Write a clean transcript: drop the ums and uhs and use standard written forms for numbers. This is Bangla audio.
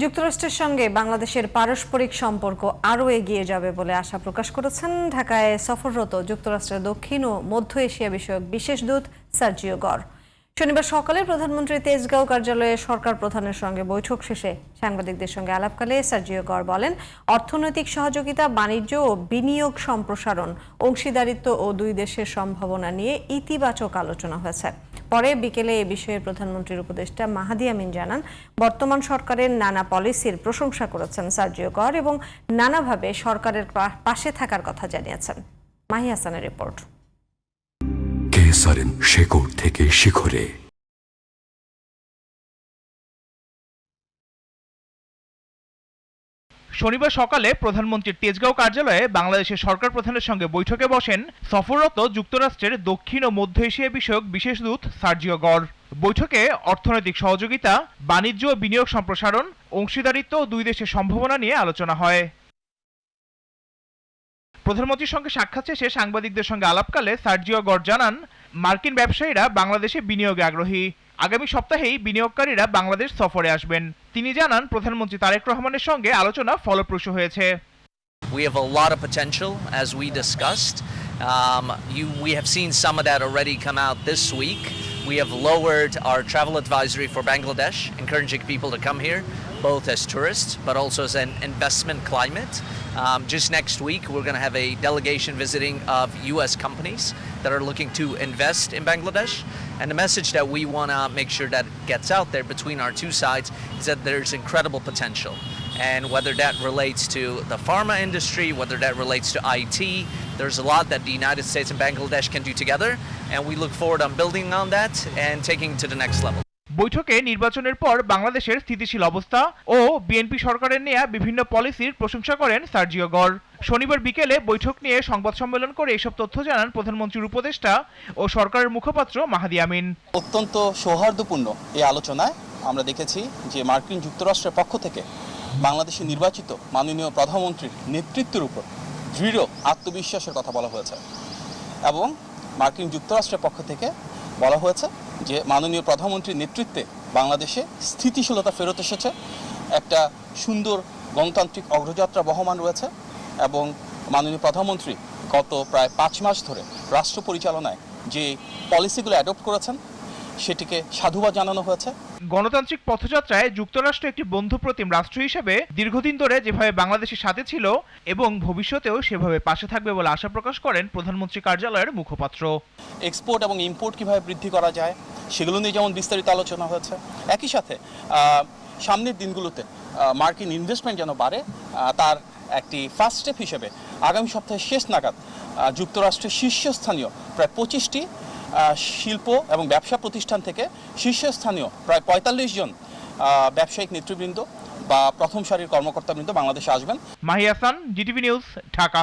যুক্তরাষ্ট্রের সঙ্গে বাংলাদেশের পারস্পরিক সম্পর্ক আরও এগিয়ে যাবে বলে আশা প্রকাশ করেছেন ঢাকায় সফররত যুক্তরাষ্ট্রের দক্ষিণ ও মধ্য এশিয়া বিষয়ক বিশেষ দূত সার্জিও গর। শনিবার সকালে প্রধানমন্ত্রী তেজগাঁও কার্যালয়ে সরকার প্রধানের সঙ্গে বৈঠক শেষে সাংবাদিকদের সঙ্গে আলাপকালে সার্জিও গর বলেন, অর্থনৈতিক সহযোগিতা, বাণিজ্য ও বিনিয়োগ সম্প্রসারণ, অংশীদারিত্ব ও দুই দেশের সম্ভাবনা নিয়ে ইতিবাচক আলোচনা হয়েছে। পরে বিকেলে এ বিষয়ে প্রধানমন্ত্রীর উপদেষ্টা মাহাদি আমিন জানান, বর্তমান সরকারের নানা পলিসির প্রশংসা করেছেন সার্জিও গর এবং নানাভাবে সরকারের পাশে থাকার কথা জানিয়েছেন। মাহি হাসানের রিপোর্ট। কেসারেন শেকড় থেকে শিখরে। শনিবার সকালে প্রধানমন্ত্রীর তেজগাঁও কার্যালয়ে বাংলাদেশের সরকার প্রধানের সঙ্গে বৈঠকে বসেন সফররত যুক্তরাষ্ট্রের দক্ষিণ ও মধ্য এশিয়া বিষয়ক বিশেষ দূত সার্জিও গর। বৈঠকে অর্থনৈতিক সহযোগিতা, বাণিজ্য ও বিনিয়োগ সম্প্রসারণ, অংশীদারিত্ব ও দুই দেশের সম্ভাবনা নিয়ে আলোচনা হয়। প্রধানমন্ত্রীর সঙ্গে সাক্ষাৎ শেষে সাংবাদিকদের সঙ্গে আলাপকালে সার্জিও গর জানান, মার্কিন ব্যবসায়ীরা বাংলাদেশে বিনিয়োগে আগ্রহী। আগামী সপ্তাহেই বিনিয়োগকারীরা বাংলাদেশ সফরে আসবেন। তিনি জানান, প্রধানমন্ত্রী তারেক রহমানের সঙ্গে আলোচনা ফলপ্রসূ হয়েছে। We have a lot of potential, as we discussed. We have seen some of that already come out this week. We have lowered our travel advisory for Bangladesh, encouraging people to come here, both as tourists, but also as an investment climate. Just next week, we're going to have a delegation visiting of U.S. companies that are looking to invest in Bangladesh. And the message that we want to make sure that gets out there between our two sides is that there's incredible potential. And whether that relates to the pharma industry, whether that relates to IT, there's a lot that the United States and Bangladesh can do together. And we look forward on building on that and taking it to the next level. বৈঠকে নির্বাচনের পর বাংলাদেশের স্থিতিশীল অবস্থা ও বিএনপি সরকারের নেয়া বিভিন্ন পলিসির প্রশংসা করেন সার্জিও গর। শনিবার বিকেলে বৈঠক নিয়ে সংবাদ সম্মেলন করে এসব তথ্য জানান প্রধানমন্ত্রীর উপদেষ্টা ও সরকারের মুখপাত্র মাহাদি আমিন। অত্যন্ত সৌহার্দ্যপূর্ণ এই আলোচনায় আমরা দেখেছি যে মার্কিন যুক্তরাষ্ট্রের পক্ষ থেকে বাংলাদেশে নির্বাচিত মাননীয় প্রধানমন্ত্রীর নেতৃত্বের উপর দৃঢ় আত্মবিশ্বাসের কথা বলা হয়েছে এবং মার্কিন যুক্তরাষ্ট্রের পক্ষ থেকে বলা হয়েছে যে মাননীয় প্রধানমন্ত্রীর নেতৃত্বে বাংলাদেশে স্থিতিশীলতা ফেরত এসেছে, একটা সুন্দর গণতান্ত্রিক অগ্রযাত্রা বহমান রয়েছে এবং মাননীয় প্রধানমন্ত্রী গত প্রায় 5 মাস ধরে রাষ্ট্র পরিচালনায় যে পলিসিগুলো অ্যাডপ্ট করেছেন সেটিকে সাধুবাদ জানানো হয়েছে। গণতান্ত্রিক পথযাত্রায় যুক্তরাষ্ট্র একটি বন্ধুপ্রতিম রাষ্ট্র হিসেবে দীর্ঘদিন ধরে যেভাবে বাংলাদেশের সাথে ছিল এবং ভবিষ্যতেও সেভাবে পাশে থাকবে বলে আশা প্রকাশ করেন প্রধানমন্ত্রী কার্যালয়ের মুখপাত্র। এক্সপোর্ট এবং ইম্পোর্ট কিভাবে বৃদ্ধি করা যায় সেগুলো নিয়ে যেমন বিস্তারিত আলোচনা হয়েছে, একই সাথে সামনের দিনগুলোতে মার্কিন ইনভেস্টমেন্ট যেন বাড়ে তার একটি ফার্স্ট স্টেপ হিসেবে আগামী সপ্তাহের শেষ নাগাদ যুক্তরাষ্ট্রের শীর্ষস্থানীয় প্রায় 25টি শিল্প এবং ব্যবসা প্রতিষ্ঠান থেকে শীর্ষস্থানীয় প্রায় 45 জন ব্যবসায়িক নেতৃবৃন্দ বা প্রথম সারির কর্মকর্তাবৃন্দ বাংলাদেশে আসবেন। Mahi Hasan, GTV news, Dhaka.